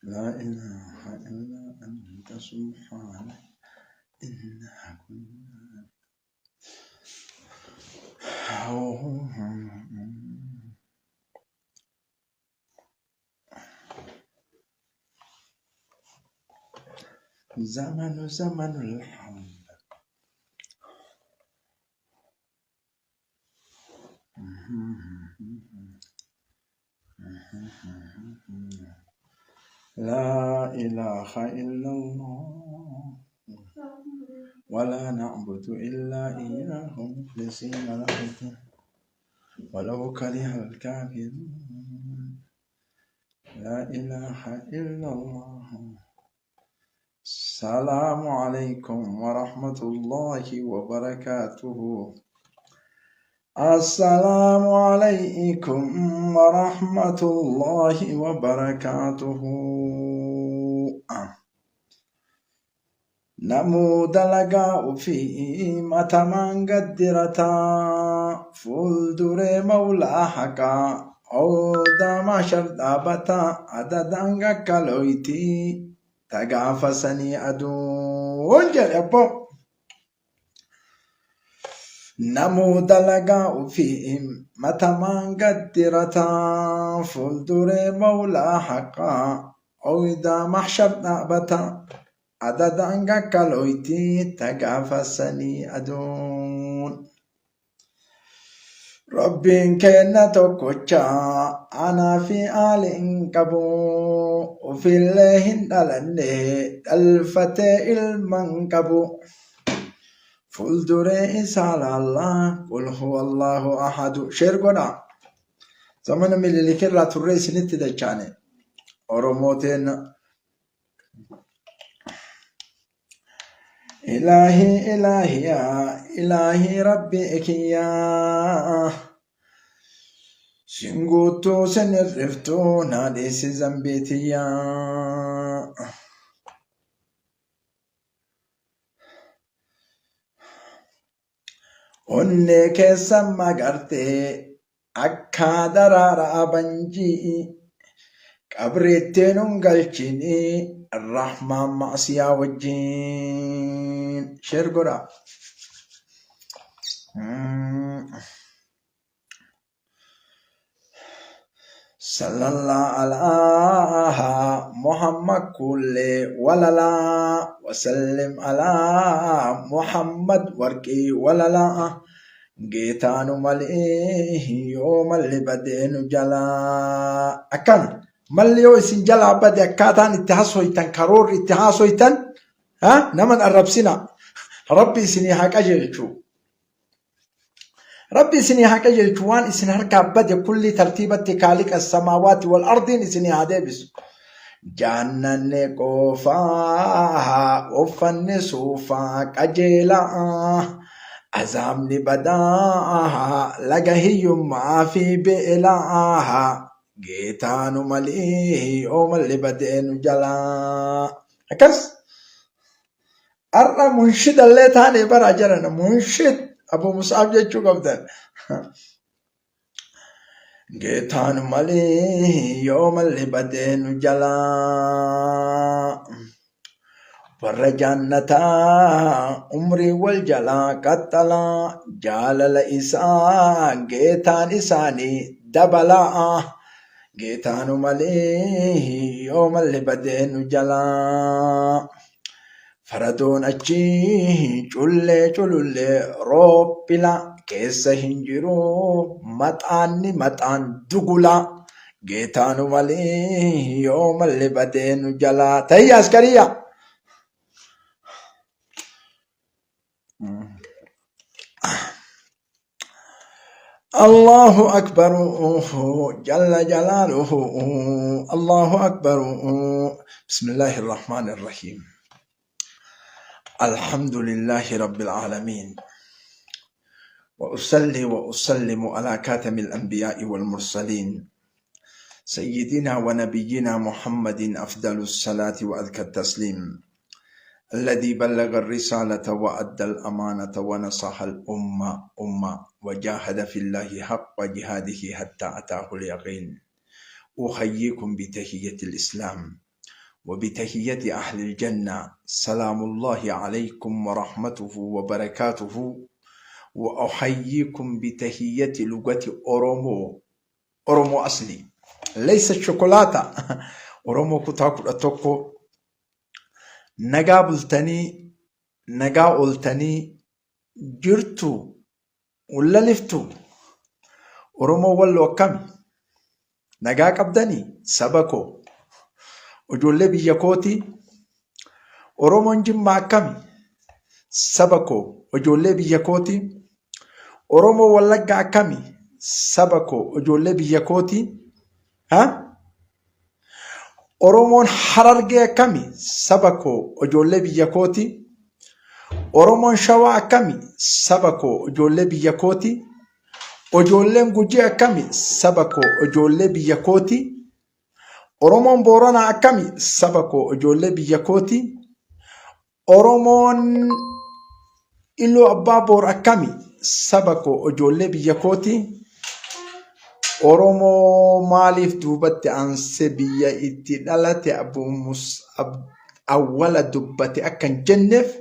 لا إله إلا أنت سبحانك إنا كنا زمن الحمد. لا إله إلا الله ولا نعبد إلا إياه مخلصين له الدين ولو كره الكافرون. لا إله إلا الله. السلام عليكم ورحمة الله وبركاته. السلام عليكم ورحمة الله وبركاته. نمو دلقا في متمان قدرتا فولدر مولا حقا عودا ما شردابتا عددانغا كالويتي تغافسني أدو ونجل يبو. نمو دلقا فيهم متمان قدرتا فولدر مولا حقا عودا محشر دابتا عددانغا كالويتي تغافسني أدون. ربين كينا توكوچا أنا في آل إنكبو وفي الله دلني الفتى المنكبو فولدري إسال الله قل هو الله أحد. شيرغونا زمان ملي لكرة تريس نتدجاني أوروموتين إلهي إلهي يا إلهي ربي إكيا سنغوتو سنرفتو ناديس زنبيتيا. أني كيسا مغرتي أكا درارا بنجي قبرتين قلشني الرحمن معصيا وجين. شرقرا صلى الله على محمد كل وللا وسلم على محمد ورقي وللا جيتانو ملئه يوم اللي بدين جلا أكن مليو اسن جلا بدي أكاتان اتحاسويتن كرور اتحاسويتن ها نمن الربسنا ربي سني حق أجلشو ربي سني حق أجلشوان اسن هركا بدي كل ترتيبة كالك السماوات والأرض اسني هذا بس جانن قوفا وفن سوفا كجلا عزامني بداها لقهي ما في بإلها جيتانو مليه أوم اللي بدين جلا أكس أرى منشد اللي تاني برا جرنا منشد أبو مصعب جيتشو قبضان جيتانو مليه يوم اللي بدين جلا ورجانتا عمري والجلا قتلا جال لإسان جيتان إساني دبلا جيتانو مليه يوم اللي بدين جلا فردون أجي جلي روبلا كيسا هنجرو مطان دغلا جيتانو مليه يوم اللي بدين جلا. تهي عسكرية. الله أكبر جل جلاله. الله أكبر. بسم الله الرحمن الرحيم. الحمد لله رب العالمين وأصلي وأسلم على كاتم الأنبياء والمرسلين سيدنا ونبينا محمد أفضل الصلاة وأزكى التسليم الذي بلغ الرسالة وأدى الأمانة ونصح الأمة وجاهد في الله حق جهاده حتى أتاه اليقين. أحييكم بتحية الإسلام وبتحية أهل الجنة سلام الله عليكم ورحمته وبركاته. وأحييكم بتحية لغة أورومو أصلي، ليس الشوكولاتة. أورومو كتاكو أتوكو نجا بلتني نجا قلتني جرتو ولا لفتو أورومو ولو كمي نجا قبدني سبكو وجولي بيكوتي أورومو جمع كمي سبكو وجولي بيكوتي أورومو ولقا كمي سبكو وجولي بيكوتي ها أورومون حررجة كمي سبكو وجولي بيكوتي أورومون شوا كمي سبكو وجولي بيكوتي وجولين جوجي كمي سبكو وجولي بيكوتي أورومون بورانا كمي سبكو وجولي بيكوتي أورومون إلو أبابور أكمي سبكو وجولي بيكوتي أورومو ماليف دوبت عن سبيا إتدالت أبو مصعب أول دبت أكن جنف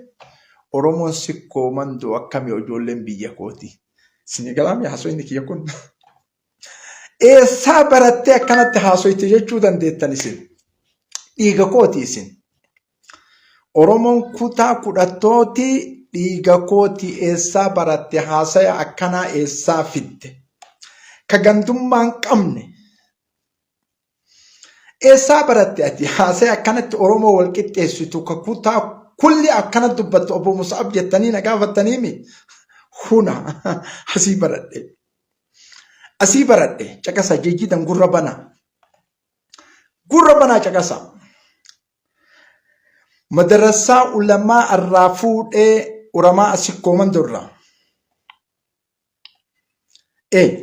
أورومو سكو من دو أكمي وجولي بيكوتي سنغلام يحسو إنك يكون إيه سابرت كانت حاسو يتججو دان ديتاني سن إيغا كوتي سن أورومون كوتا كوداتوتي إيغا كوتي إيه سابرت حاسايا أكنا إيه سافد كغندمان قمني إيه سابرت أتي حاسايا كانت أورومو والكت إسوتو كوتا كل أكنت دبت أبو مصعب جتاني نقافة تنيمي هنا أسيبرد جكاسا جيجيدن قربنا جكاسا مدرسة علماء الرافود ورماء سيكومن درا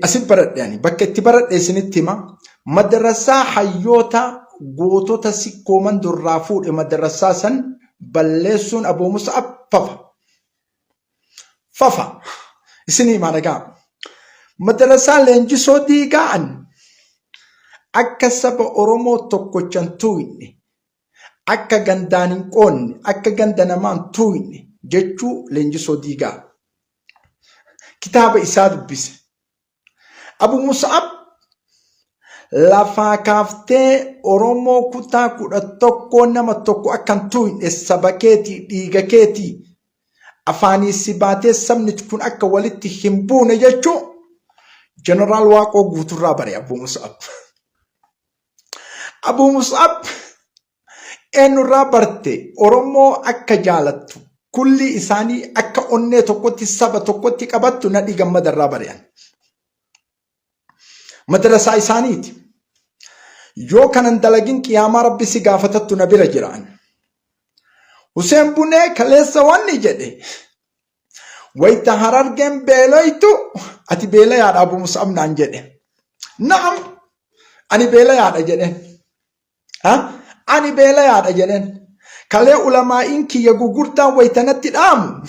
أسيبرد يعني بكت برد سنتما مدرسة حيوتا غوتوتا سيكومن درافود مدرسة سن بلسون أبو مصعب ففا isini managa madrasa lenjiso digaan akka saba oromo tokkochan tuine akka gandanin qonni akka gandanaman tuine jechu lenjiso diga kitaba isa dubbise abu mus'ab lafa kafte oromo kuta kuda tokko nama tokko akan tuine sabaketi digaketi أفاني سباتي سمنت كون أكا والدتي همبون يجو جنرال واقو قوتو رابري أبو مصعب إنو رابرتي أورمو أكا جالتو كل إساني أكا أني توقوتي سبا توقوتي كبتو نديغا مدر رابري مدرسة إسانيتي يو كان دلقين كياما ربي سيقافتتو نبي رجران حسين بني كليسا واني جدي ويتا هرارجن بيلويتو أتي بيلا يا أبو مصعب نان جدي نعم أني بيلا يا جدي أني بيلا يا جدي كلي علماء إنكي يغوغورتا ويتنتي الآم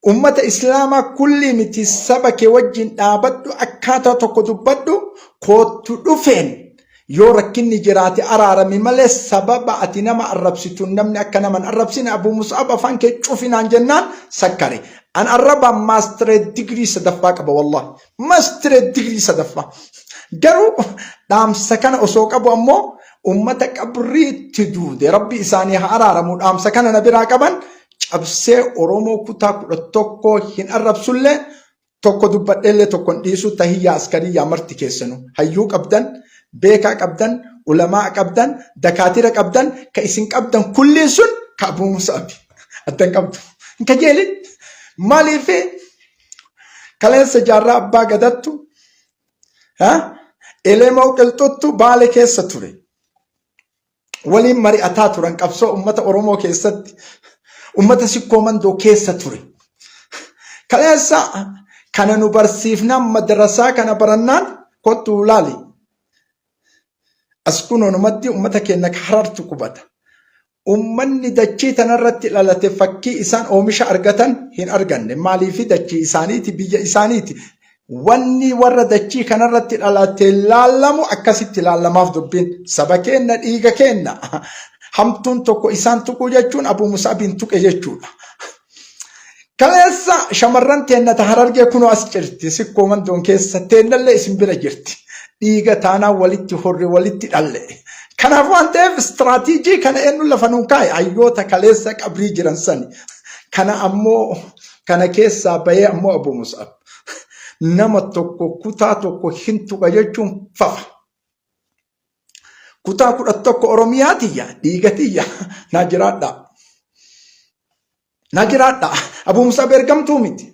أمة إسلاما كل متي سبك وجين دابدو أكاتا تقدبدو كوتو دفين يوركني جراتي أرارمي ملي سبب أتنما الربسيتو نمني أكنا من الربسين أبو مصعب فانك تشوفين عن جنان سكري أن الربا ماستر ديجري صدفاك أبو والله ماستر ديجري صدفا جرو دام سكن أسوك أبو أمو أمتك أبريد تدود ربي إساني أرارمو دام سكن نبرا كبان أبسي أرومو كتاك توكو هن الربسولة توكو دبت إلي توكو ديسو تهي عسكري يا مرتي كيسنو هيوك أبدن بيكا أبدن علماء أبدن دكاترة أبدن كإسنك أبدن كل سن كأبو مصعب أبدن أبدن كجيلين مالي في كلين سجارة أبا قدتو إلي موقلتو بالي كيسة توري ولي مري أتاتوران كبسو أمتا أورومو كيسة أمتا سيكومن دو كيسة توري كلين سا كان نبرسيفنا مدرسة كان برنان كنتو لالي أسكنو نمدي أمتك إنك حررت كبتا أمني دجي تنرت لالتي فكي إسان أومش أرغتن هين أرغن مالي في دجي إسانيتي بيجا إسانيتي واني ور دجي كنرت لالتي لالمو أكاسي تلالما فدبين سبكينا إيغا كينا hamtuun tokko isaan tuquu jechuun Abuu Mus'abiin tuqe jechuudha. Kaleessa shamarran teennata Harargee kunoo as jirti sikkoo mandoon keessa teennallee isin bira jirti. Dhiiga taanaan walitti horre walitti dhalle. Kanaaf waan ta'eef istiraatiijii kana eenyu lafa nuun kaa'e hayyoota kaleessa qabrii jiran sani. Kana ammoo kana keessaa bahee ammoo Abuu Mus'ab nama tokko kutaa tokko hin tuqa jechuun fafa. Kutaa 11 Oromiyaatiyya dhiigatiyya na jiraadha. Na jiraadha. Abuu Mus'ab ergamtuu miti.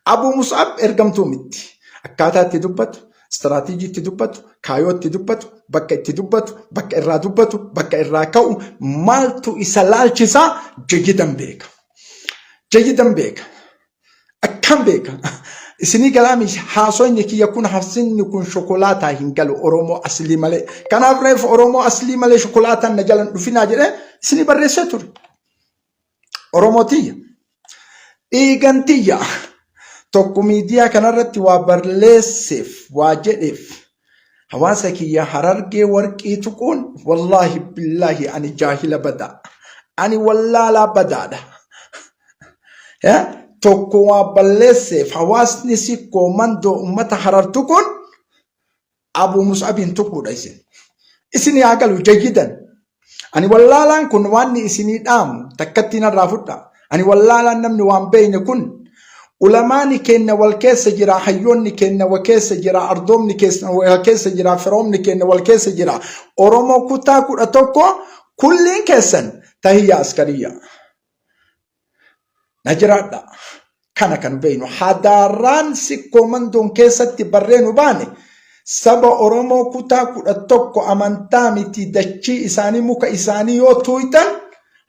Abuu Mus'ab ergamtuu miti. Akkaataa itti dubbatu, istiraatiijii itti dubbatu, kaayoo itti dubbatu, bakka itti dubbatu, bakka irraa dubbatu, bakka irraa ka'u maaltu isa laalchisaa jajidan beeka. Jajidan beeka. Akkam beeka. Isinii galaami haasoonni kiyya kun hafsinni kun shokolaataa hin galu Oromoo aslii malee. Kanaaf reef Oromoo aslii malee shokolaataan na jalan dhufinaa jedhee isinii barreessee ture. Oromotiyya. Dhiigantiyya. Tokko miidiyaa kanarratti waa barreesseef waa jedheef hawaasa kiyya Harargee warqii tuquun wallaahi billaahi ani jaahila badaa. Ani wallaalaa badaadha. Tokko waa balleesseef hawaasni sikkoo mandoo ummata Harar tuquun Abuu Mus'abiin tuquudha isin. Isin yaa galu jajidan. Ani wallaalaan kun waan isinii dhaamu takkatti narraa fudha. Ani wallaalaan namni waan beeyne kun ulamaani kenna wal keessa jira, hayyoonni kenna wal keessa jira, ardoomni wal keessa jira, firoomni kenna wal keessa jira. Oromoo kutaa 11 kulliin keessan tahiyya askariya. Najiraadha. Kana kan beeynu hadaaraan sikkoo mandoon keessatti barreenu baane saba Oromoo kutaa 11 amantaa miti dachii isaanii muka isaanii yoo tuuytan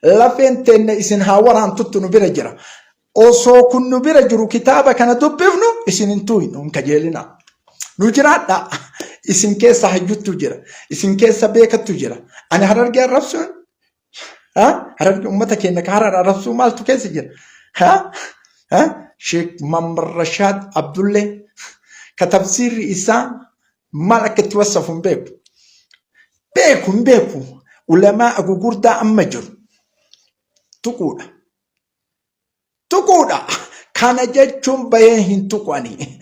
lafeen teenne isin haa waraantuttu nu bira jira. Osoo kun nu bira jiru kitaaba kana dubbifnu isin hin tuuynu hin kajeelina. Nu jiraadha. Isin keessa hayyuttu jira. Isin keessa beekattu jira. Ani Harargee arrabsuun Harargee ummata keenya ka Harar arrabsuu maaltu keessa jira? Sheikh Muhammad Rashad Abdullee katafsirri isaa maal akka itti wasafu hin beeku. Hin beeku. Ulamaa gugurdaa amma jiru. Tuquudha. Tuquudha. Kana jechuun bahee hin tuqanii.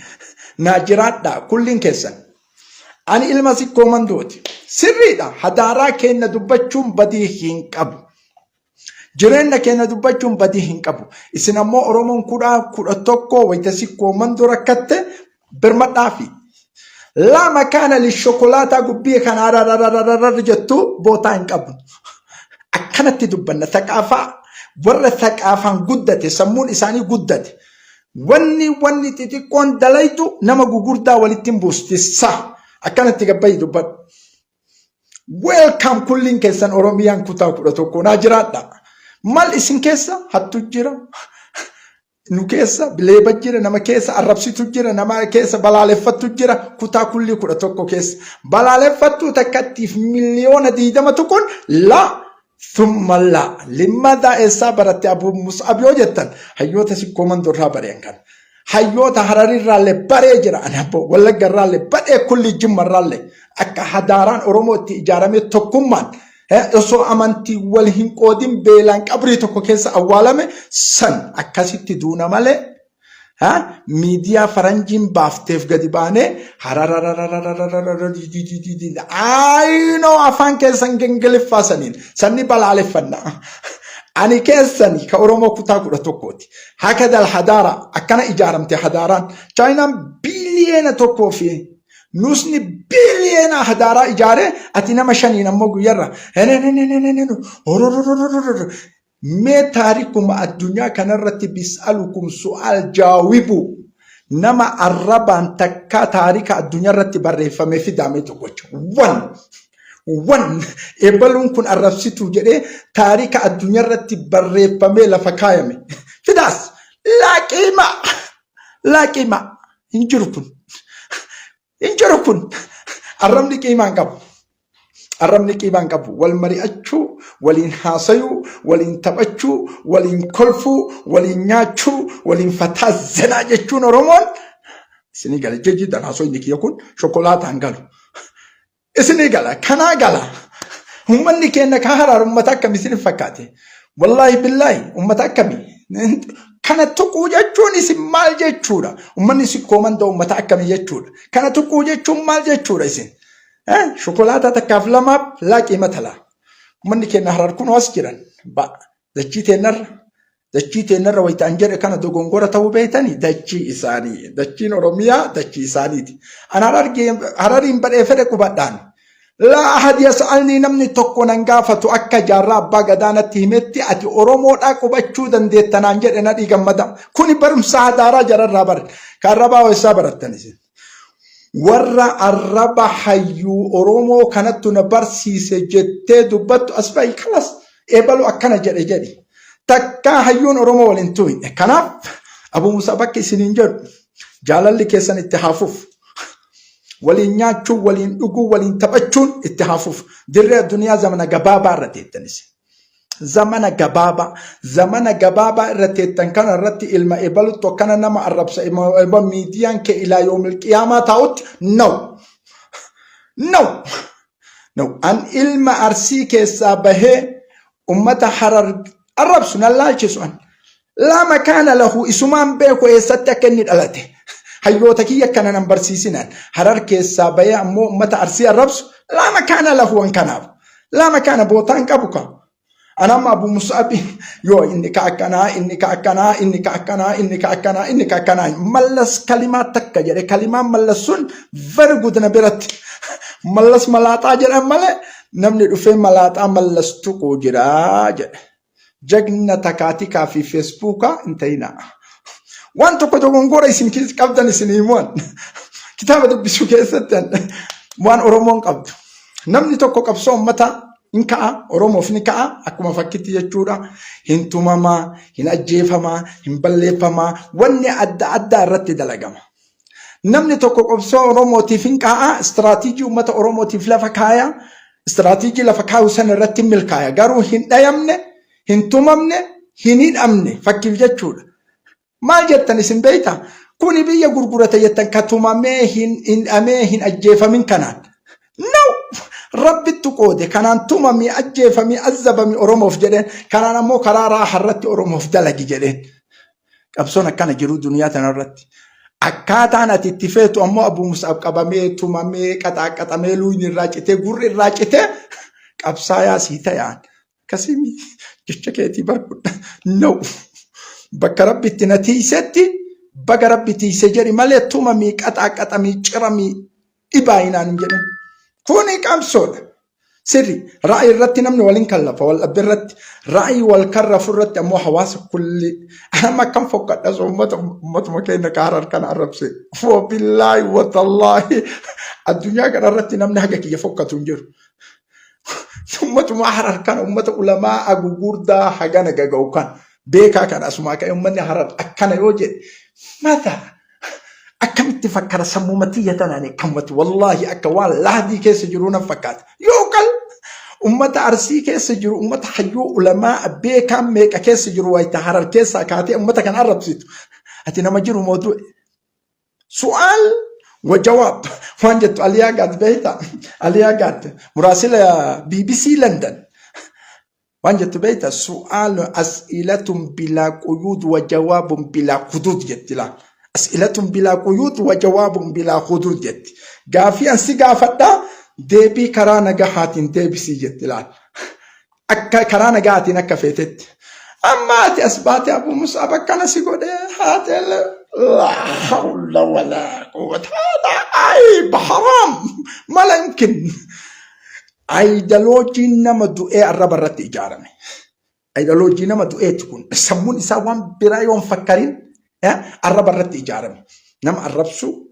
Na jiraadha kulliin keessan. Ani ilma sikkoo mandooti. Sirriidha. Hadaaraa keenya dubbachuun badii hin qabu. Jireenya keenya dubbachuun badii hin qabu. Isin ammoo Oromoon 11 wayita sikkoo mandoo rakkatte birmadhaafi. La makaana li shokolaataa gubbii kan arararararrar jettu bootaa hin qabu. Akkanatti dubbanna thaqaafaa warra thaqaafaan guddate sammuun isaanii guddate. Wanni xixiqqoon dalaytu nama gugurdaa walitti hin buustissa. Akkanatti gabbayyi dubbadhu. Welcome kulliin keessan Oromiyaan kutaa 11 naa jiraadha. Mal isin keessa hattu jira. Nu keessa bileeba jira, nama keessa arrabsitu jira, nama keessa balaaleffattu jira, kutaa kulli 11 keessa. Balaaleffattu takkattiif miliyoona 20 kun la thumma la. Limmadaa eessaa baratte Abuu Mus'ab yoo jettan hayyoota sikkoo mandoorraa bareen kan. Hayyoota Hararirraallee baree jira ani abbo Wallaggarraallee badhee kulli Jimmarraallee akka hadaaraan Oromoo itti ijaarame tokkummaan osoo amantii wal hin qoodin beelaan qabrii tokko keessa awwaalame san akkasitti duuna malee miidiyaa faranjiin baafteef gadi baanee ayinoo afaan keessan gengeliffaa sanni balaaleffannaa. Ani keessani ka Oromoo kutaa 11ti. Hakadal hadaara akkana ijaaramte hadaaraan Chaayinaan biliyeena tokkoo fi nusni biliyeena hadaaraa ijaare ati nama 5 ammoo guyyarra mee taarikum addunyaa kanarratti bis'alukum su'aal jaawibu nama arrabaan takka taarika addunyaarratti barreeffame fidaame tokkocha wan ebaluun kun arrabsitu jedhee taarika addunyaarratti barreeffame lafa kaayame fidaas laaqima hinjiru kun arrabni qiimaan qabu wal mari'achuu waliin haasayuu waliin taphachuu waliin kolfuu waliin nyaachuu waliin fataazanaa jechuun Oromoon isinii gala jejjiidhaan haasoo inni kiyya kun shokolaataan galu isinii gala kanaa gala Ummanni keenya ka haraar ummata akkamii isin fakkaate? Wallahi billahi ummata akkamii? Kana tuquu jechuun isin maal jechuudha? Ummanni isin koomanda ummata akkamii jechuudha? Kana tuquu jechuun maal jechuudha isin? Shokolaata takkaaf lamaaf laaqii matalaa. Ummanni keenya haraar kun as jiran. Dachii teenarra wayitaan jedhe kana dogongora ta'uu beeytanii dachii isaanii. Dachiin Oromiyaa dachii isaaniiti. Ana harariin badhee fedhe qubadhaan. Laa ahad yas'alni namni tokko nan gaafatu akka jaarraa abbaa gadaanatti himetti ati Oromoodhaa qubachuu dandeettanaan jedhe na dhiigammada. Kuni barumsa hadaaraa jararraa bare. Ka arrabaa ho'isaa barattanis. Warra arraba hayyuu Oromoo kanattu na barsiise jettee dubbattu as ba'i kalas eebalu akkana jedhe. Takka hayyuun Oromoo waliin tu'e. Kanaaf Abu Musaa bakki isiniin jedhu jaalalli keessan itti haafuuf. Waliin nyaachuun, waliin dhuguu, waliin taphachuun itti haafuuf. Dirree addunyaa zamana gabaabaa irra teettanis. Zamana gabaabaa irra teettan kana irratti ilma eebalutti akkana nama arrabsa ilma miidiyaan kee ilaa yoomil qiyaamaa taa'utti no. An ilma Arsii keessaa bahee ummata Harar arrabsu nan laalchisu an. Laa makaana lahu isumaan beeku eessatti akka inni dhalate. Hayyoota kiyya kana nan barsiisinan. Harar keessaa bahee ammoo ummata Arsii arrabsu laa makaana lahu an kanaaf. Laa makaana bootaan qabu ka. Anama Abu Musab yo inni ka akkanaa mallas kalimaa takka jedhe kalimaan mallas sun very good na biratti. Mallas malaaxaa jedhan malee namni dhufee malaaxaa mallas tuquu jira jedhe. Jagna takaatii kaafii Feesbuukaa hin ta'inaa. Waan tokko dogongora isin qabdan isin himuun kitaaba dubbisuu keessatti waan Oromoon qabdu. Namni tokko qabsoo ummata hin ka'a Oromoof ni ka'a akkuma fakkiitti jechuudha. Hin tumamaa, hin ajjeefamaa, hin balleeffamaa wanni adda addaa irratti dalagama. Namni tokko qabsoo Oromootiif hin ka'a istiraatiijii ummata Oromootiif lafa kaaya. Istiraatiijii lafa kaa'u san irratti milkaaya. Garuu hin dhayamne, hin tumamne, hin hidhamne fakkiif jechuudha. Maal jettan isin beeyta? Kuni biyya gurgurata jettan ka tumamee hin hidhamee hin ajjeefamin kanaan. No! Rabbittu qoode kanaan tumamii ajjeefamii azzabamii Oromoof jedheen kanaan ammoo karaa raahaa irratti Oromoof dalagi jedheen. Qabsoon akkana jiru duniyaa tanarratti. Akkaataan ati itti feetu ammoo Abu Musaab qabamee tumamee qaxaaqaxamee luuyni irraa citee gurri irraa citee qabsaayaa sii ta'an. Kasimi jecha keetii barbaadda. No! Bakka Rabbi itti na tiisetti baga Rabbi tiise jedhi malee tumamii qaxaaqaxamii ciramii dhibaayinaan hin jedhin. Kuni qabsoodha. Sirri ra'ayi irratti namni waliin kallafa wal dhabde irratti ra'ayi wal karrafu irratti ammoo hawaasa kulli amma akkam fokkadhas ummatuma keenya ka Harar kana arrabse. Wabillaahi watallaahi addunyaa kana irratti namni haga kiyya fokkatu hin jiru. Ummatuma Harar kana ummata ulamaa gugurdaa hagana gaga'u kan beekaa kan asumaa ka'e ummanni Harar akkana yoo jedhe mata akkamitti fakkara sammuu matiyya tanaan akkamatti wallahi akka waan lahdii keessa jiru nan fakkaata yookaan ummata Arsii keessa jiru ummata hayyuu ulamaa beekaan meeqa keessa jiru wayita Harar keessaa kaatee ummata kan arrabsitu ati nama jiru mootu su'aal wajawaab waan jettu Aliyaa Gaad beeyta Aliyaa Gaad muraasila BBC London waan jettu beeyta su'aal as'ilatun bilaa quyuud wajawaabun bilaa hudud jettilaa. أسئلة بلا قيود وجواب بلا حدود جت غافي أنسي غافتا ديبي كرانا غاتين ديبي سي جت لال أكا كرانا غاتين أكفتت أما أتي أسبات أبو مصعب كان سيقول هات لا حول ولا قوة هذا عيب حرام ما لا يمكن أيديولوجي نما دوئي الرب الرد إجارمي أيديولوجي نما دوئي تكون سمون إساوان برايون فكرين الرب الرد إجارمي نم الربسو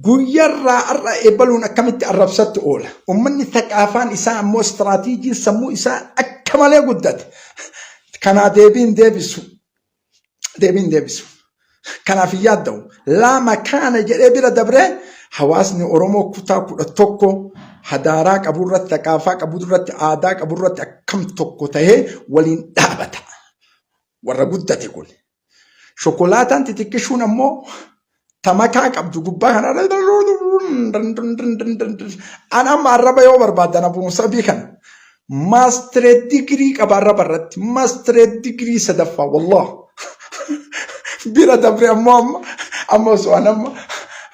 guyyaarraa har'a eebaluun akkamitti arrabsatti oola. Uummanni thaqaafaan isaa ammoo istiraatiijii sammuu isaa akka malee guddate. Kanaa deebiin deebisu. Kanaaf yaadda'u laa makaana jedhee bira dabree hawaasni Oromoo kutaa 11 hadaaraa qaburratti thaqaafaa qaburratti aadaa qaburratti akkam tokko tahee waliin dhaabata. Warra guddate kun. Shokolaataan xixiqqishuun ammoo tamakaa qabdu gubbaa kana ana amma arraba yoo barbaadan Abu Musaabii kana ماستر ديجري كبار برت ماستر ديجري سدفا والله بيرا دبر أما سوانا أما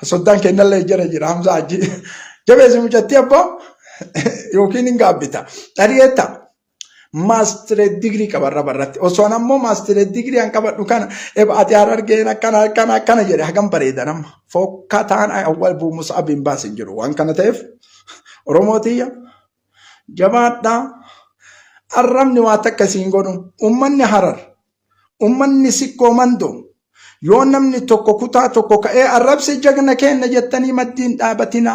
سودان كنا اللي جرى حمزة عجي جبهة مجتي أبا يوكين إنقابتا أريتا ماستر ديجري كبار برت وسوانا أما ماستر ديجري أنكبر نكان إبعاد يارر جينا كنا جري حكم بريدا نم فوق كاتان أول بو مصعب باسنجرو وان كان تيف روموتيا جماعتنا الرمن واتكسين قولوا أمني حرر أمني سكو مندو يو نمني توكو كتا توكو كأي الرب سجغنا كين نجتني مدين دابتنا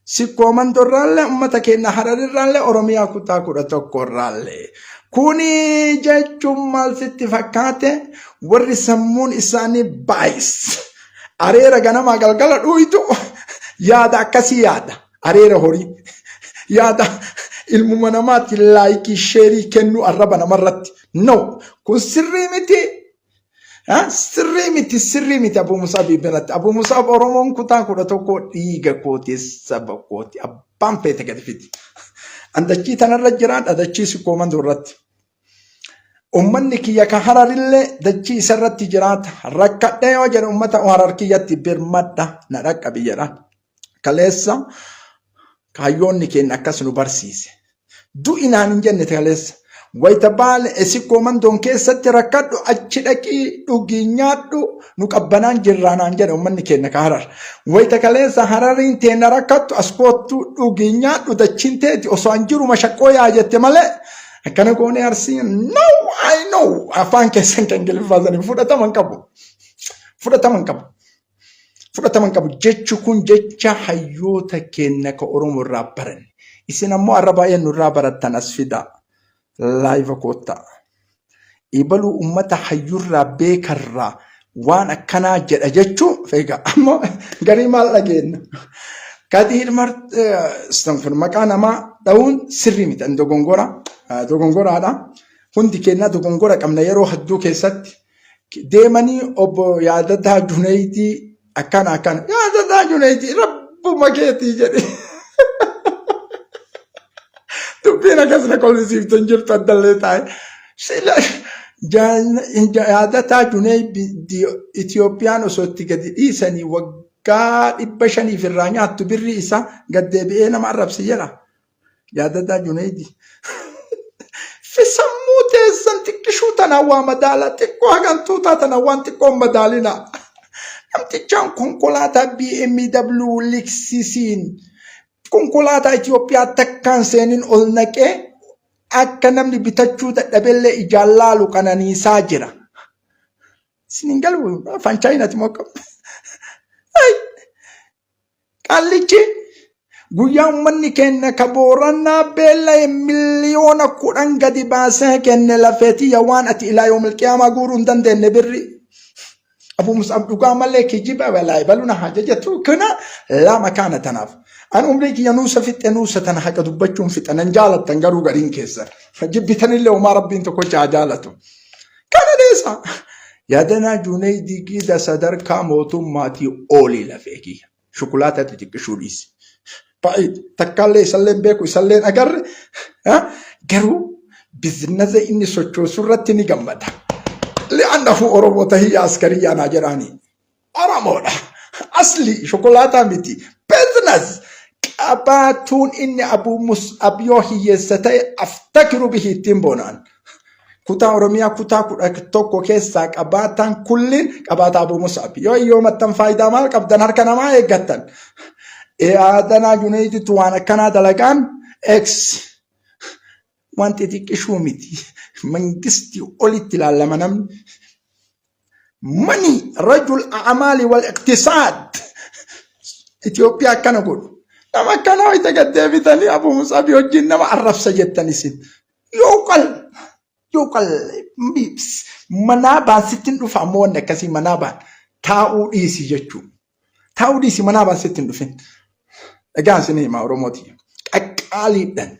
سكو مندو رالي أمتا كين حرر رالي أرميا كتا كتا توكو رالي كوني جيجو مال ستفكاتي ورسمون إساني بايس أريرا غنما غلغل رويتو يادا كسي يادا أريرا هوري يادا الممنامات لايكي شيري كنو الربنا مرت نو كون سري متي أبو مصعب بنت أبو مصعب أرومون كتا كودا توكو ديغا كوتي سبا كوتي أبام بيتا كده فيدي أندشي تنرجران أدشي سكومان دورت أمني كي يكهرر اللي دشي سرت تجرات ركت وجر أمتا وهرركية برمدا نرك بيجران كاليسا كايوني كين أكاسنو برسيسي دو إنان جنة كاليسا ويتبال اسيكو من دون كيسة ركض أجلكي دوغينياتو نكبنان جرانان جن ومن كين كهرر ويتكاليسا هررين تين ركض أسكوتو دوغينياتو دچينتي أسوانجرو مشاكويا جتمالي كان كوني أرسين no I know أفان كيسن كنجل فازني فودا تمن كبو جيتشو كون جيتشا حيوتا كينك أروم الرابرن إسنا مو الربايا نرابرة تنسفدا لايف كوتا إبلو أمتا حيور رابيك الرا وان أكنا جيتشو فيقا أما غريما لغين كادير مرت استنفر مكانا ما داون سري متن دوغونغورا هذا هندي كنا دوغونغورا كمنا يرو حدو كيست ديماني أبو يادتها جنيدي أكان يادتها جنيدي رب مكيتي جري تبينا كسنا كل شيء تنجر تدلتاي سلا يادتها جنيدي إثيوبيان وصوتي كدي إيساني وقال إبشاني في الرانيات تبري إيسا قد بينا مع الرب سيلا يادتها جنيدي في سموت الزنتك شو تنوى مدالة تكو هغان توتا تنوان تكو مدالنا نمتجان كونكولاتا بي ام دبليو لكسيسين كونكولاتا إثيوبيا تكان سينين أولنكي أكا نمني بتجو تدبل إجالالو كاناني ساجرا سنين قلبو فانشاينة موكب قال لي guyyaa ummanni kenna kaboorannaa beella miliyoona kudhan gadi baasee kenne lafeetii waan ati ilaa yoomil qiyaamaa guuruu hin dandeenye birri Abu Mus'ab dhugaa malee kijiba walaa baluna hajajatu kana lama kana tanaaf an umrii kiyya nuusa fixxe nuusa tana haqa dubbachuun fixanan jaalattan garuu gariin keessa jibbitanillee umaa rabbiin tokko jaalatu kana deesa yaadanaa Junaydii gida sadarkaa mootummaatii oolii lafee kiyya shukulaatatti xiqqishuu dhiisi بعيد تكالي يسلم بيك ويسلم أجر جرو بزنزة إني سوتشو سرتني جمدها لأنه أوروبا هي عسكرية ناجراني أرامونا أصلي شوكولاتة ميتي بزنس أباتون إني أبو مصعب يوهي ستي أفتكر به تيمبونان كتا أوروميا كتا توكو كيساك أباتان كلين أبات أبو مصعب يوم التنفايدة مالك أبدان هركنا ما يقتن أدنى جنيدي توانا كندا لكان إكس وانتي تكشوميتي من قستي قلت للمنام مني رجل أعمال والاقتصاد إثيوبيا كان يقول لما كانوا يتقدم بتاني أبو مصعب يوجين ما عرف سجدتني سيد يوكل ميبس منابا ستين رفع مونا كسي منابا تاو إيسي جتشو تاو إيسي منابا ستين رفين أجان سنيما روموتي أكاليدن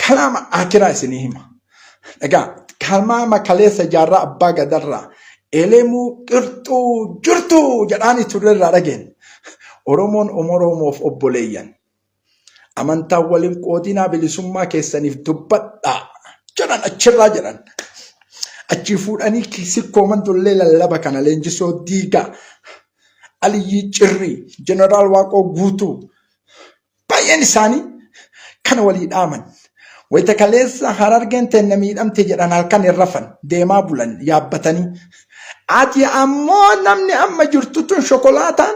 كلام أكرا سنيما أجان كلام ما كليس جارا أبغى درا إلمو كرتو جرتو جراني ترى رجين أرومون أمروم of أبوليان amantaa waliin qoodinaa bilisummaa keessaniif dubbadhaa jedhan achirraa jedhan. Achi fuudhanii sikkoo mandollee lallaba kana Leenjisoo Diigaa, Aliyyii Cirrii, Jeneraal Waaqoo Guutuu baay'een isaanii kana walii dhaaman. Wayita kaleessa Harargeen tenne miidhamte jedhan halkan hin rafan deemaa bulan yaabbatanii. Ati ammoo namni amma jirtu tun shokolaataan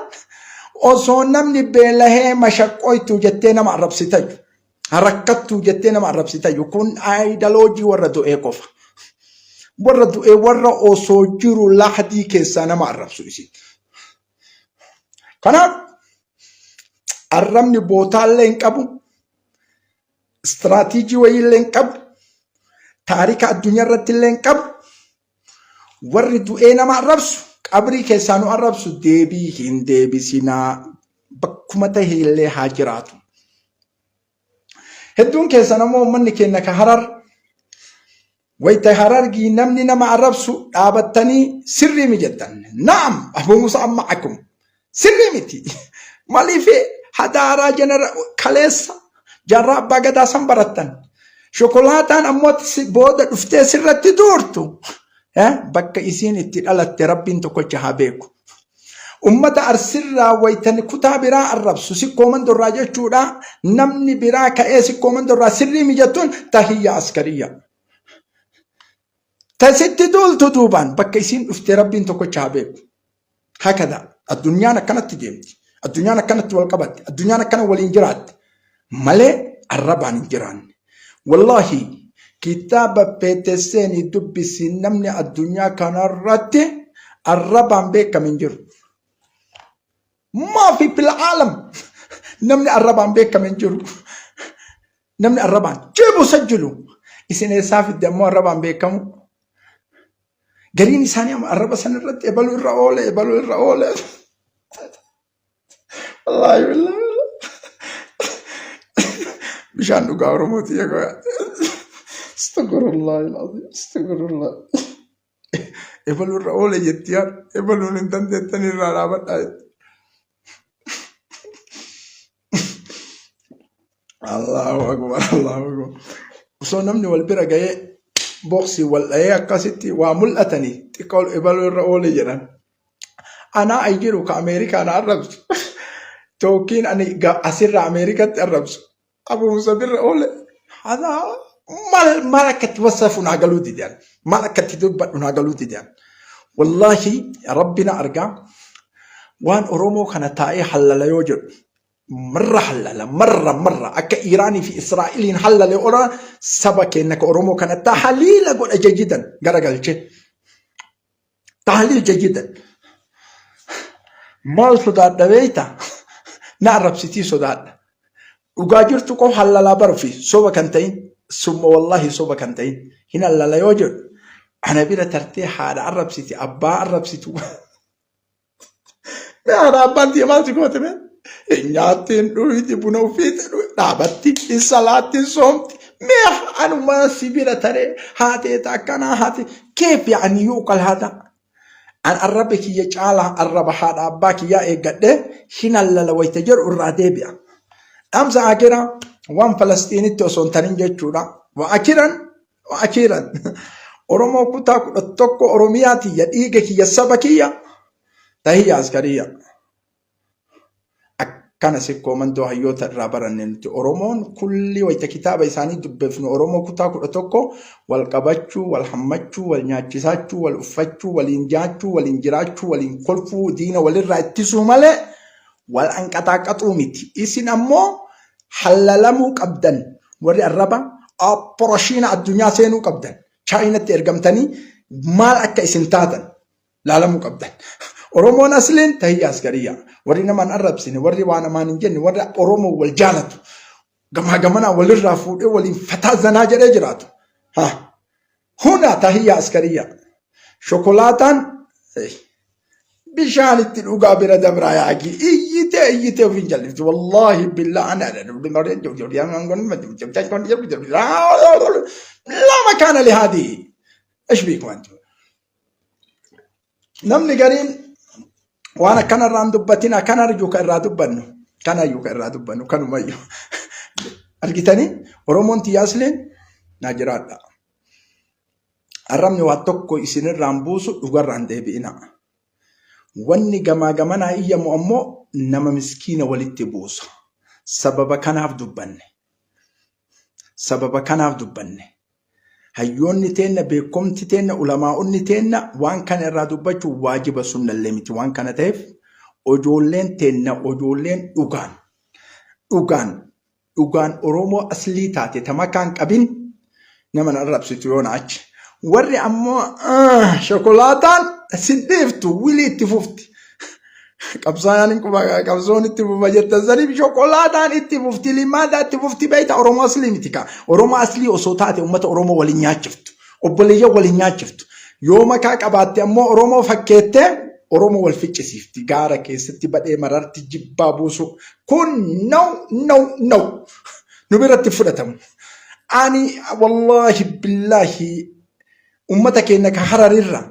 osoo namni beelahee mashaqqooytu jettee nama arrabsitayu. Rakkattuu jettee nama arrabsitayu. Kun aayidaloojii warra du'ee qofa. Warra du'ee warra osoo jiru lahdii keessaa nama arrabsu isin. Kanaaf arrabni bootaallee hin qabu. Istiraatiijii wayiillee hin qabu. Taarika addunyaa irratti illee hin qabu. Warri du'ee nama arrabsu qabrii keessaa nu arrabsu deebii hin deebisinaa bakkuma ta'e illee haa jiraatu. Hedduun keessan ammoo uummanni keenya ka Harar wayita Harargii namni nama arrabsu dhaabattanii sirrii mi jettan. Naam Abuu Musaa ma'akum sirrii miti. Maaliif hadaaraa jenera kaleessa jarraa abbaa gadaa san barattan. Shokolaataan ammoo booda dhuftee sirratti duurtu. Bakka isiin itti dhalatte rabbiin tokkocha haa beeku. Ummata arsirraa wayitani kutaa biraa arrabsu sikkoo mandorraa jechuudha. Namni biraa ka'ee sikkoo mandorraa sirrii mijattuun tahiyya askariya. Tasitti duultu duubaan bakka isiin dhuftee rabbiin tokkocha haa beeku. Hakada addunyaan akkanatti deemti. Addunyaan akkanatti wal qabatti. Addunyaan akkana waliin jiraatti. Malee arrabaan hin jiraanne. Wallahi kitaaba Peeteseenii dubbisi namni addunyaa kanarratti arrabaan beekam hin jiru. Maafi fil aalam namni arrabaan beekam hin jiru. Namni arrabaan jibu sajjilu isin eessaa fidde ammoo arrabaan beekamu. Gariin isaanii arraba sanirratti ebaluu irra oole ebaluu irra oole. Wallaahi billahi bishaan dhugaa Oromooti eegaa. Astaghfirullah al-azim. Astaghfirullah. Ebaluu irra oole jettiyaan ebaluun hin dandeettan irraa dhaabadhaa. Allahu akbar Allahu akbar. Osoo namni wal bira ga'ee boksii wal dha'ee akkasitti waa mul'atanii xiqqoo ebaluu irra oole jedhan. Anaa ayyiru ka Ameerikaan arrabsu. Tookiin ani asirraa Ameerikatti arrabsu. Abuu Musaa birra oole. Hadaa mal akkatti wasafu naa galuu didaan. Mal akkatti dubbadhu naa galuu didaan. Wallaahi rabbina argaa waan Oromoo kana taa'ee hallala yoo jedhu. Marra halala marra akka Iraanii fi Israa'eliin halale ora saba keenya ka Oromoo kana tahaliila godha jajidan garagalche. Tahaliil jajidan. Maal sodaadha beeyta? Na arrabsitii sodaadha. Dhugaa jirtu qof halalaa barufi soba kan ta'in summa wallahi soba kan ta'in hin halala yoo jedhu ana bira tartee haadha arrabsiti abbaa arrabsitu. Haadha abbaan deemaa goote mee? Nyaatiin dhuyti buna ofiitti dhaabatti salaattiin soomti mee anuma sibira taree haateeta akkanaa haate keef yaani yuuqal haata an arrabe kiyya caalaa arraba haadha abbaa kiyyaa eeggadhe hin halala wayita jedhu irraa deebi'a. Dhamsa akira waan Falastiinitti osoo hin tarin jechuudha. Akiran Oromoo kutaa 11 Oromiyaa tiyya dhiiga kiyya saba kiyya tahiyya askariya. Kana sikkoo mandoo hayyoota irraa baranne nuti Oromoon kulli wayita kitaaba isaanii dubbifnu Oromoo kutaa 11 wal qabachuu, wal hammachuu, wal nyaachisaachuu, wal uffachuu, waliin jaachuu, waliin jiraachuu, waliin kolfuu, diina walirraa ittisuu malee wal anqaxaaqaxuu miti. Isin ammoo halalamuu qabdan warri arraba operashiina addunyaa seenuu qabdan. Chaayinatti ergamtanii maal akka isin taatan laalamuu qabdan. Oromoon asliin tahiyya askariya. Warri namaan arrabsine, warri waan namaan hin jenne, warri Oromoo wal jaalatu. Gamaa gamanaa walirraa fuudhee waliin fataa zanaa jedhee jiraatu. Huna tahiyya askariya. Shokolaataan bishaan itti dhugaa bira dabraa yaaqi. Iyyitee ofiin jallifti. Wallahi billah ana لا مكان لهذه. ايش بيكم انتم؟ نمني قرين وانا كان الران دبتنا كان ارجوك الرادبنو كان ايوك الرادبنو كانوا ميو argitanii Oromoon tiyyaasleen naa jiraadha. Arrabni waa tokko isinirraan buusu dhugarraan deebi'ina. Wanni gamaa gamanaa iyyamu ammoo nama miskiina walitti buusa. Sababa kanaaf dubbanne. Hayyoonni teenna beekomti teenna ulamaa'onni teenna waan kana irraa dubbachuu waajiba sunnallee miti waan kana ta'eef ojoolleen teenna ojoolleen dhugaan Oromoo aslii taate tamakaan qabin nama arrabsitu yoo naachi. Warri ammoo shokolaataan siddeeftu wilii itti fufti. Qabsoon itti fufa jettan saniif shokolaataan itti fufti limaadhaa itti fufti beeyta Oromoo aslii miti kaa. Oromoo aslii osoo taate uummata Oromoo waliin nyaachiftu. Obboleeyyan waliin nyaachiftu. Yoo makaa qabaatte ammoo Oromoo fakkeettee Oromoo wal ficcisiifti. Gaara keessatti badhee mararti jibbaa buusu. Kun no. Nu biratti fudhatamu. Ani wallahi billahi ummata keenya ka Hararirra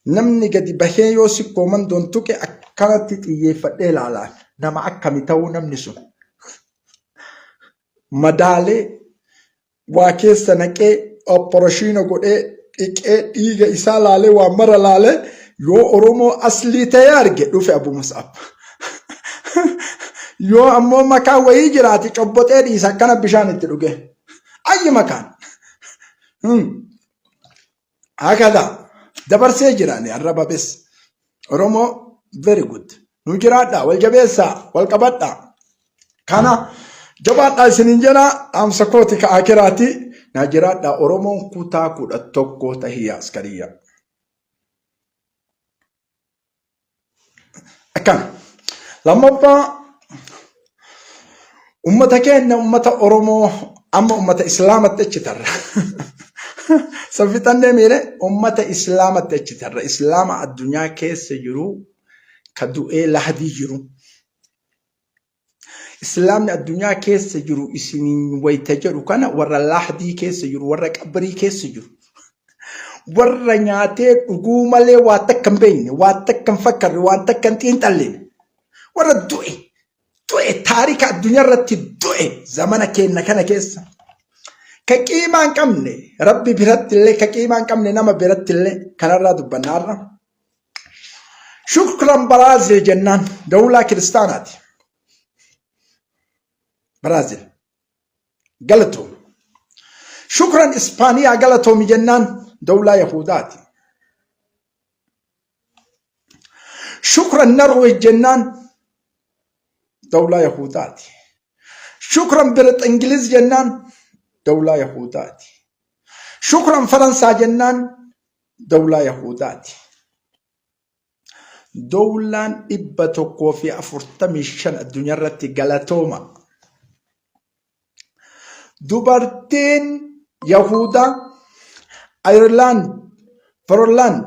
namni gadi bahee yoo sikkoo mandoon tuqe akkanatti xiyyeeffadhee ilaalaan nama akkami ta'uu namni sun madaalee waa keessa naqee opporoshiina godhee dhiqee dhiiga isaa laalee waa mara laalee yoo Oromoo aslii ta'ee arge dhufe Abu Mus'ab. Yoo ammoo makaa wayii jiraati cobbotee dhiisa akkana bishaan itti dhuge. Ayyi makaan. Hakada dabarsee jirani arraba bes Oromoo very good. Nu jiraadha wal jabeessaa wal qabadha. Kana jabaadha isinin jira dhaamsa kooti ka akiraati na jiraadha Oromoon kutaa 11 tahiyya askariya. Akkan lammaffaa ummata keenya ummata Oromoo amma ummata Islaamatti achi tarra. Safitanne mire ummata Islaamatti achi tarra. Islaama addunyaa keessa jiru ka du'ee lahdii jiru. Islaamni addunyaa keessa jiru isiniin wayta jedhu kana warra lahdii keessa jiru warra qabrii keessa jiru. Warra nyaatee dhuguu malee waa takka hin beekne waa takka hin fakkarre waan takka hin xiinxalleen warra du'e taarika addunyaa irratti du'e zamana keenya kana keessa. Ka qiimaan qabne Rabbi biratti illee ka qiimaan qabne nama biratti illee kanarraa dubbannaarra. Shukran Baraazil jennaan dawlaa kiristaanaati. Baraazil galatoom. Shukran Ispaaniyaa galatoomi jennaan dawlaa Yahudaati. Shukran Norway jennaan dawlaa Yahudaati. Shukran Birit Ingiliz jennaan دولة يهوداتي. شكرا فرنسا جنان دولة يهوداتي. دولة إبتوكو في أفرتمشن الدنيا رتي غلاتوما. دوبرتين يهودا أيرلاند فرلاند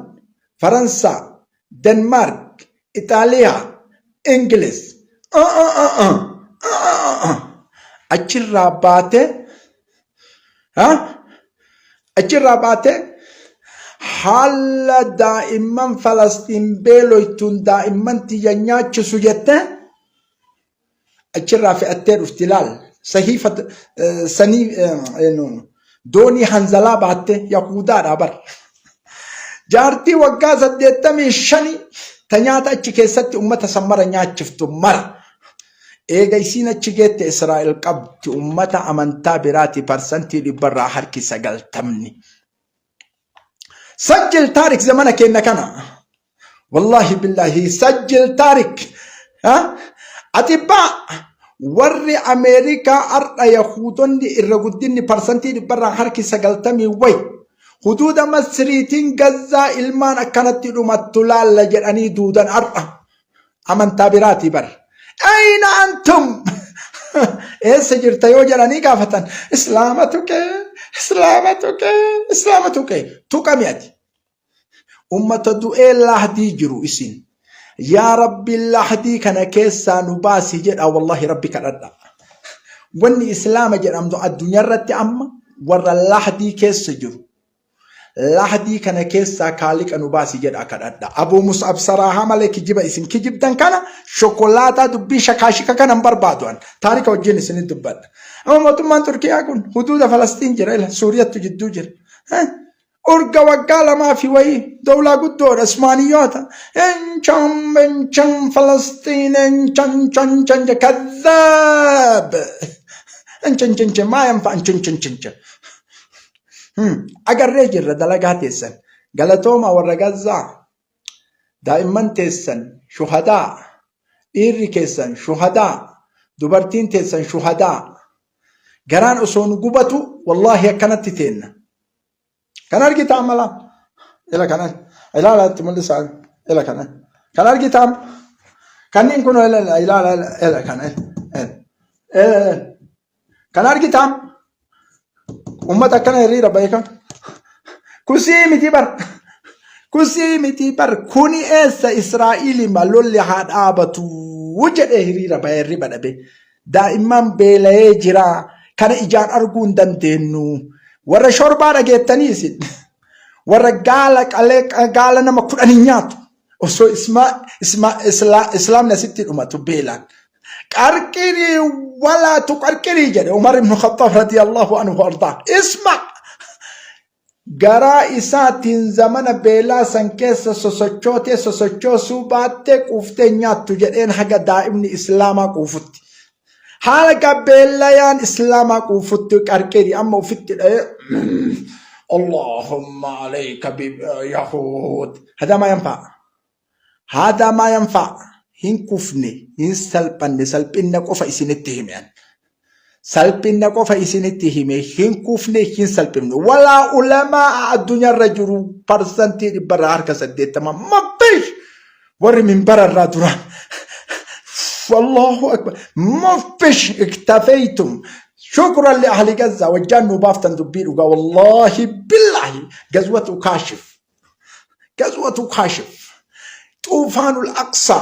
فرنسا دنمارك إيطاليا إنجليز أجرى باتي أجرباته حال دائما فلسطين بيلويتون دائما تيجانياتش سجته أجرب في التير افتلال صحيفة سني دوني هنزلا باته يهودا رابر جارتي وقازة ديتامي شني تنياتا تشكيست أمة سمرا نياتشفتو مرة إيجا يسينا تشجيت إسرائيل قبت أمتا أمنتا براتي برسنتي لبرا حركي سجل تمني سجل تاريخ زمانك إنك أنا والله بالله سجل تاريخ أتباع ورّي أمريكا أرض يهودون دي إرغدين برسنتي لبرا حركي سجل تمي وي حدود مصريتين غزة إلمان أكانت رمتلال لجراني دودان أرض أمنتا براتي بر أين أنتم؟ إيه سجرت يوجراني كافة إسلامتك تكمياتي أمة دؤي الله دي جرو إسين يا ربي الله دي كان كيسا نباسي جر والله ربي كرد واني إسلام جر أمدو الدنيا رتي أما ور الله دي كيس جرو lahdii kana keessaa kaaliqa nu baasi jedha kadhadha. Abuu Mus'ab saraahaa malee kijiba isin kijibdan kana shokolaataa dubbii shakaashika kana hin barbaadu'an taarika wajjin isinit dubbadha. Amma mootummaan Turkiyaa kun huduuda Falastiin jira ila Suuriyattu jidduu jira. Urga waggaa lamaa fi wayii dawlaa guddoodha Usmaaniyyoota. Enchan Falastiin enchan kadhaab. Enchan maa yanfa enchan. Agarree jirra dalagaa teessan galatooma warra Gazzaa daa'imman teessan shuhadaa dhiirri keessan shuhadaa dubartiin teessan shuhadaa garaan osoo nu gubatu wallahi akkanatti teenna kan argitaa mala ila kanan ilaalaatti mul'isaa ila kanan kan argitaa kanniin kun ila kanan kan argitaa ummata akkana hiriira beekan kusii miti bar kuni eessa Israa'ili malolli haa dhaabatu jedhee hiriira bahee hirriba dhabe daa'imman beela'ee jira kana ijaan arguu hin dandeenyu warra shorbaa dhageettanii isin warra gaala nama 10 nyaatu osoo islaamni asitti dhumatu beelaan qarqirii ولا تقرقري جد عمر بن الخطاب رضي الله عنه وارضاه اسمع جرائسات زمن بلا سنكس سوسوچو سوبات قفتنيات تجدين حاجه دائم اسلام قفت حاجه بلا يان اسلام قفت قرقري اما فت اللهم عليك بيهود هذا ما ينفع hin kufne hin salphinna qofa isinitti hime salphinna qofa isinitti hime hin kufne hin salphine wala ulama addunyaarra jiru parsantii dhibbarraa harka 80 mabbish warri minbararraa duran wallahu akbar mabbish iktafaytum شكرا لأهل غزة وجانوا بافتن دبير والله بالله غزوة كاشف طوفان الأقصى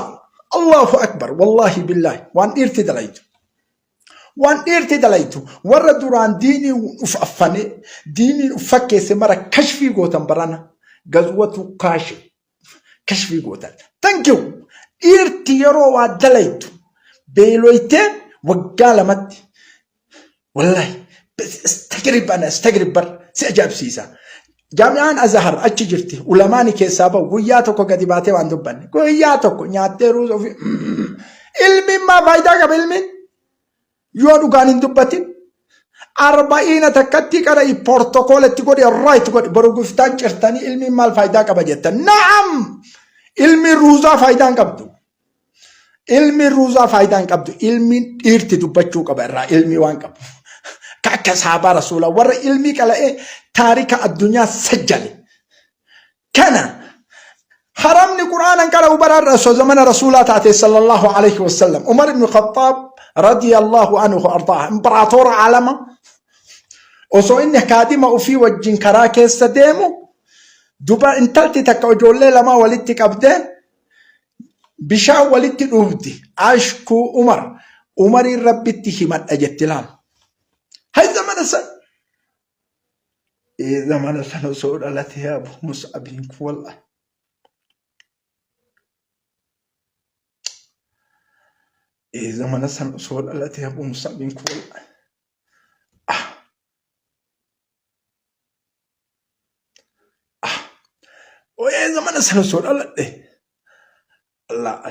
الله أكبر والله بالله وان ارتدليت ورد دوران ديني وفأفني ديني وفكي سمرة كشفي قوتن برانا غزوة كشفي قوتن thank you ارتيرو ودليت بيلويتين وقالمت والله بس استغرب بر سأجاب سيسا جامعان أزهر أتجرتي ولماني كيسابا وياتوكو قديباتي واندوبان وياتوكو نياتي روزو في علمي ما فايدا قبلمين يوانو قانين دوباتين 40 تكتي كده بروتوكول تقول الرايت تقول بروغفتان شرطاني علمي ما الفايدا قبجتا نعم علمي روزا فايدا قبدو علمي إرتي دوباتشو قبرا علمي وان قبدو كصحابة رسول الله ور علمي كلا تاريخ الدنيا سجل كان حرمني قرآن كلا وبرر رسول زمن رسول الله صلى الله عليه وسلم عمر بن الخطاب رضي الله عنه وارضاه امبراطور عالم وسو انه كادمه وفي وجين كراكه سديمو دوبا انتلتي تكوجول لما ولدت قبده بشا ولدت دوبدي اشكو عمر ربتي همت اجتلام هاي زمان سنة سورة التي يا أبو مصعب والله زمان سنة سورة التي يا أبو مصعب والله ويا زمان سنة سورة التي الله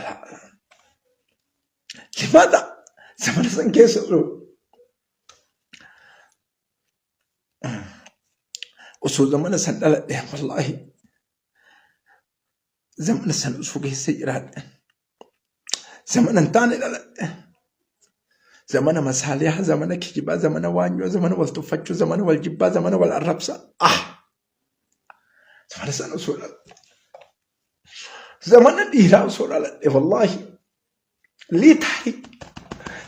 لماذا زمان سنة كيسو وصول زمان سنة والله زمان سنة سوق السيارات زمان انتاني زمان مساليها زمان كجبا زمان وانيو زمان والتفتشو زمان والجبا زمان والعربسة زمان سنة سوق زمان ديرا وصول والله لي تاريخ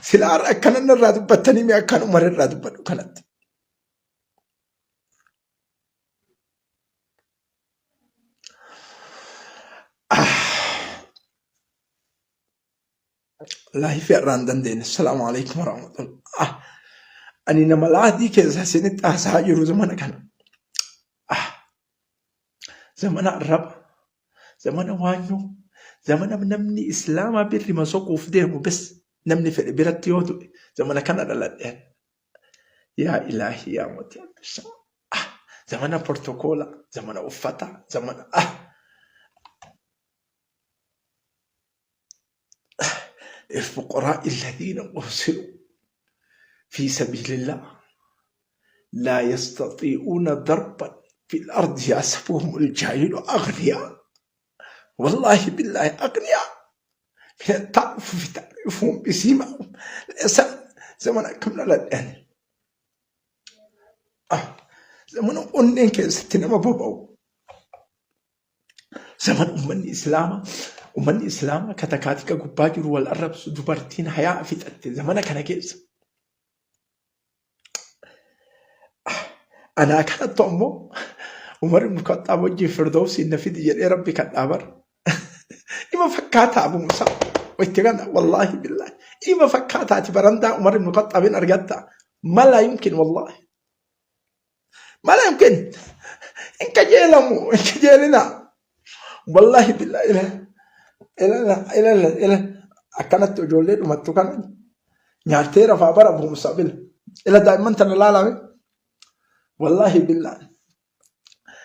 سلار أكان الرادب بطني مي أكان عمر الرادب بطني كانت الله في الراندن دين السلام عليكم ورحمة الله أنا نملا دي كذا سنت أساجر زمان كان زمن الرب زمن وانيو زمن نمني إسلاما بري مسوق في ديمو بس نمني في برت يودو زمن كان على يا إلهي يا موتي زمن بروتوكولا زمن وفتا زمن الفقراء الذين أرسلوا في سبيل الله لا يستطيعون ضربا في الأرض يحسبهم الجاهل أغنياء والله بالله أغنياء من التعرف في تعرفهم بسيماهم زمن كمنا الآن زمن أنين كيستنا ما بابو زمن أمني إسلاما كتكاتك قباجر والأرب دبرتين حياة في تأتي زمن كان كيس أنا كانت أمه عمر بن الخطاب وجه فردوس إن في دي ربي كان أمر إما فكاتها أبو موسى واتقنا والله بالله إما فكاتها تبرندا عمر بن الخطاب أرجعتها ما لا يمكن والله ما لا يمكن إنك جيلمو إنك جيلنا والله بالله إلى أكنت تجولد وما تكان نعترف عبر أبو موسى بال إلى دائما تنلا والله بالله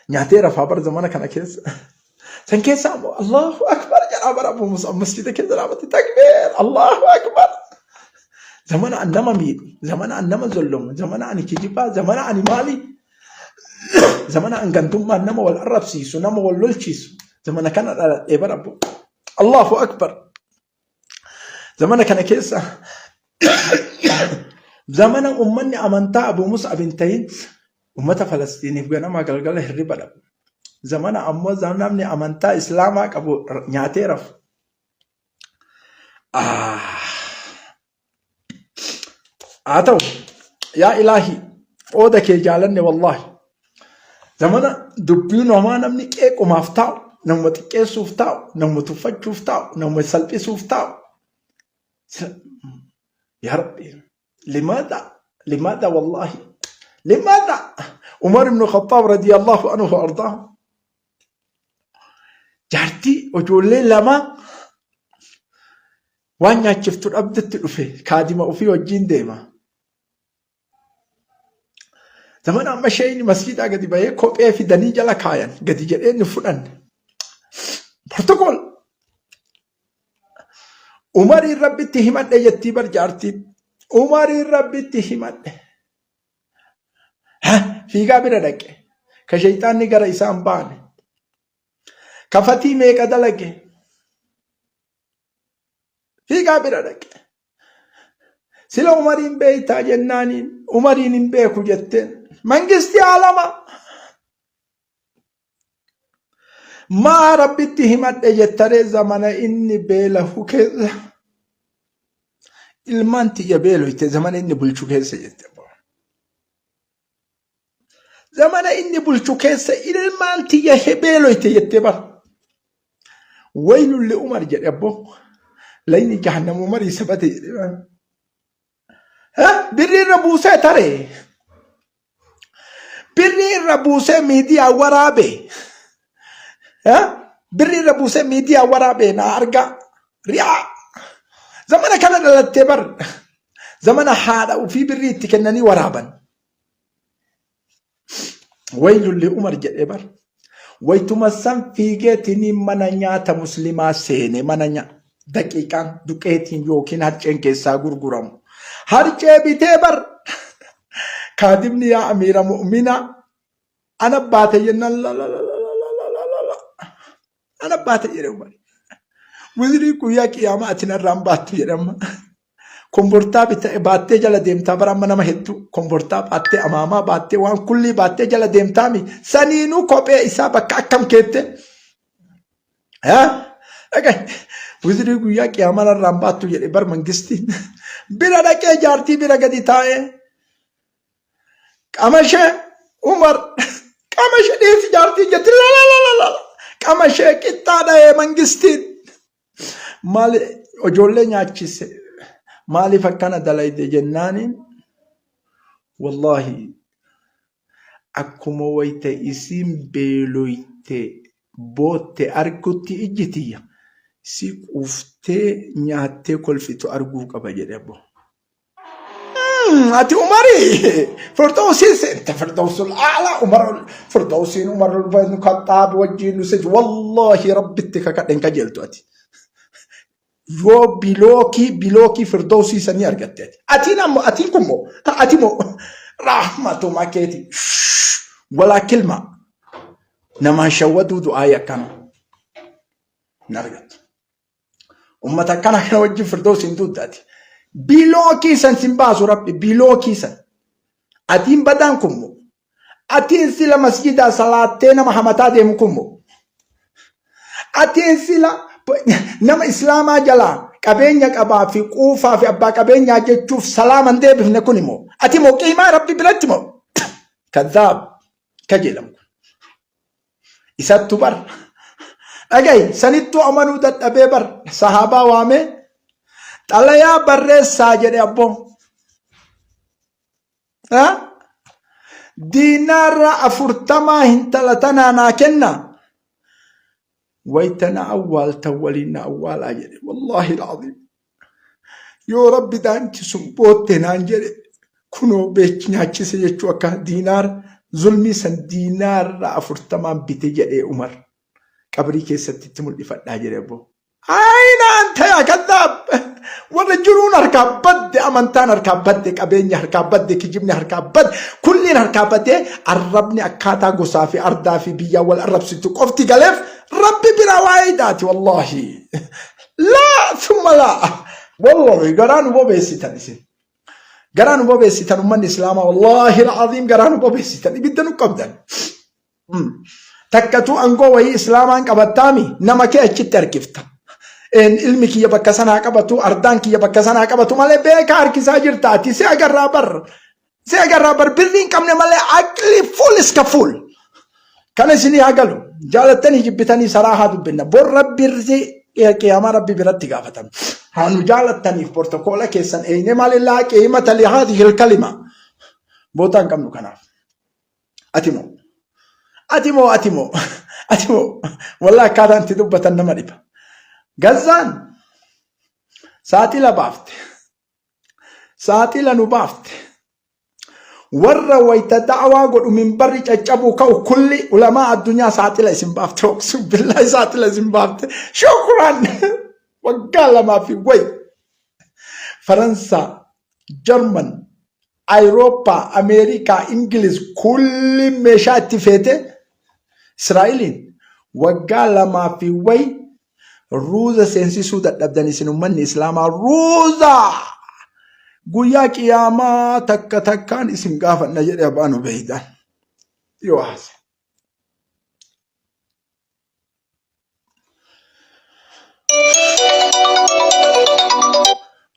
نعترف عبر زمان كان كيس سنكيس الله أكبر جرابر أبو موسى مسجد كذا رابط تكبير الله أكبر زمان أنما مين زمان أنما ظلم زمان أني كجيبا زمان أني مالي زمان أن كنتم أنما والعرب سيسو نما واللولشيسو زمان كان إبر أبو الله أكبر زمان كان كيس زمان أمني أمنتا أبو موسى بنتين أمة فلسطين يبغى ما قال هربا زمان أمو زمان أمنتا إسلامك أبو نعترف عتو يا إلهي أودك جالني والله زمان دبيون وما نمني كيك ومافتاو نمت كيك سوفتاو نمت فج سوفتاو نمت سلبي سوفتاو يا ربي لماذا والله لماذا عمر بن الخطاب رضي الله عنه وأرضاه جارتي وجولي لما وانيا شفتو أبدت الأفي كادمة أفي وجين ديما زمان أما شيء مسجد قد يبقى كوبي في دنيجة لكاين قد يجري نفرن بروتوكول عمر الرب اتهمت يتبر جارتي عمر الرب اتهمت ها في قابل لك كشيطان نقرأ إسان بان كفتي ميك أدلك في قابل لك سلا عمرين بيتا جنانين عمرين بيكو جتين منجستي عالما ما ربي اتهمت يتري زمن إني بيله كذا المانتي يبيله يتزمن إني بلشو كذا يتبع زمان إني بلشو كيسة المانتي يهبيلو يتبر ويل لأمر جل أبو ليني جهنم عمر يثبت ها بري ربوسة ترى بري ربوسة ميديا ورابي ها بري ربوسة ميديا ورابي نارجع ريا زمان كان للتبر زمان حالا وفي بري تكنني ورابا ويل لأمر جدبر ويتمسن في جتني منانيا مسلمة سيني منانيا دقيقة دقيقتين يوكين هرچين كيسا غرغرام هرچي بيتبر خادمني يا أمير مؤمنة أنا باتي لا لا لا لا لا لا أنا باتي يرمى وذري كويا كياماتنا رام باتي يرمى كمبرتا باتة جل ديمتا برا منا مهتو كمبرتا باتة أماما باتة وان كلي باتة جل ديمتا مي سنينو كوبي إسابة كم كيته ها أوكي وزيري كويا كيامانا رامباتو يلي بر منجستين بيرا دكي جارتي بيرا قدي تاي كامشة عمر كامشة ديس جارتي جت لا لا لا لا كامشة كتا دا منجستين مال أجولة نياتشيسه مالي فكنا دلايد جنانين والله أكما ويت اسم بيلويت bootte argutti ijjitiyya si quuftee nyaattee kolfitu arguu qaba jedhe abbo. Ati Umari Firdawsiin seente Firdawsul A'laa Firdawsiin Umar ibn Khattaab wajjin nusej wallahi rabbitti kakadhen kajeeltu ati. Yoo bilookii Firdawsii sanii argatte ati kummo ati mo rahmatu makeeti wala kilma nama shawwadu du'aa yakkan nargat ummata kana wajjin Firdawsiin duuddaati. Bilookii san simbaasu rabbi bilookii san atiin badaan kummo atiin sila masjida salaattee nama hamataa deemu kummo atiin sila nama islaamaa jalaa qabeenya qabaa fi quufaa fi abbaa qabeenyaa jechuuf salaaman deebifne kun immoo ati moo qiimaa rabbi biratti moo kadhaab kajeelamu isattu bar dhagayi sanittuu amanuu dadhabee bar sahaabaa waamee xalayaa barreessaa jedhe abbo diinaarra 40 hintala tanaa naa kenna waytana awwaalta waliin awwaalaa jedhe wallahi alazim yoo rabbi daanchi sun bootte naan jedhe kunoo beechi nyaachise jechuu akka diinaar zulmii san diinaarra 40 bite jedhe Umar qabrii keessatti itti mul'ifadhaa jedhe abbo. Aina anta ya kadhaab warra jiruun harkaa badde amantaan harkaa badde qabeenya harkaa badde kijibni harkaa badde kulliin harkaa badde arrabni akkaataa gosaa fi ardaa fi biyyaa wal arrabsitu qofti galeef rabbi bira waayidaati wallahi laa thumma laa wallahi garaan bobeessitan isin garaan bobeessitan ummanni islaamaa wallahi alazim garaan bobeessitan ibidda nu qabdan takkatu angoo wayii islaamaan qabattaami nama kee achitti harkifta. En ilmi kiyya bakka sanaa qabatu ardaan kiyya bakka sanaa qabatu malee beeka harkisaa jirtaati si agarraa bar birriin qabne malee aqli full iska full kana isinii hagalu jaalattanii jibbitanii saraahaa dubbinna borra birri qiyaamaa rabbi biratti gaafatan haanu jaalattaniif portokoola keessan eeyne maalillaa qiimata li haadhihi alkalima bootaan qabnu kanaaf atimo wallah akkaataan itti dubbatan nama dhiba. Gazaan saaxila nu baafte warra wayta da'awaa godhu minbarri caccabuu ka'u kulli ulamaa addunyaa saaxila isin baafte oqsun billahi saaxila isin baafte shukran waggaa lamaa fi way Faransaa Jarman Awurooppaa Ameerikaa Ingiliz kulli meeshaa itti feete Israa'eliin waggaa lamaa fi way ruuza seensisuu dadhabdan isin ummanni islaamaa ruuza guyyaa qiyaamaa takka takkaan isin gaafanna jedhe Abaan Ubeydaan yoo haase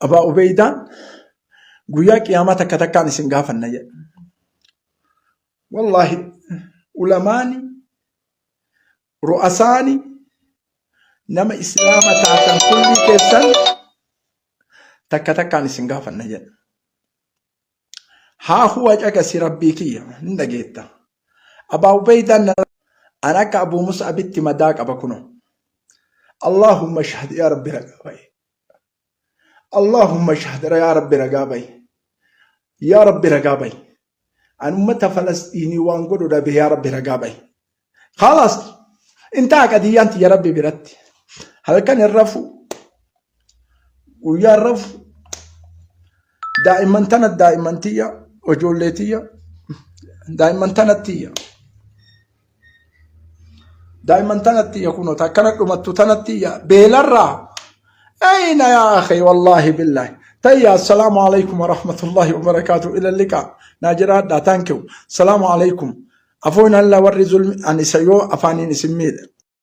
Abaa Ubeydaan guyyaa qiyaamaa takka takkaan isin gaafanna jedhe wallahi ulamaani ru'asaani nama islaama taatan kulli keessan takka takkaan isin gaafanna jedhe haa huwa caqasi rabbii kiyya hin dhageetta Abaa Ubeydaan an akka Abuu Mus'abitti madaa qaba kuno Allahumma shahad ya rabbi ragaabai Allahumma shahad ya rabbi ragaabai ya rabbi ragaabai an ummata Falasxiinii waan godhu dhabe ya rabbi ragaabai خلاص انتهى قضيانتي يا ربي برتي هل كان الرفو ويا الرفو دائما تنت دائما تيا وجولتيا دائما تنتيا دائما تنتيا كنو تكنت ومتو تنتيا بيلرا أين يا أخي والله بالله تيا السلام عليكم ورحمة الله وبركاته إلى اللقاء ناجرات لا تانكو السلام عليكم أفونا الله ورزول أن يسيو أفاني نسميه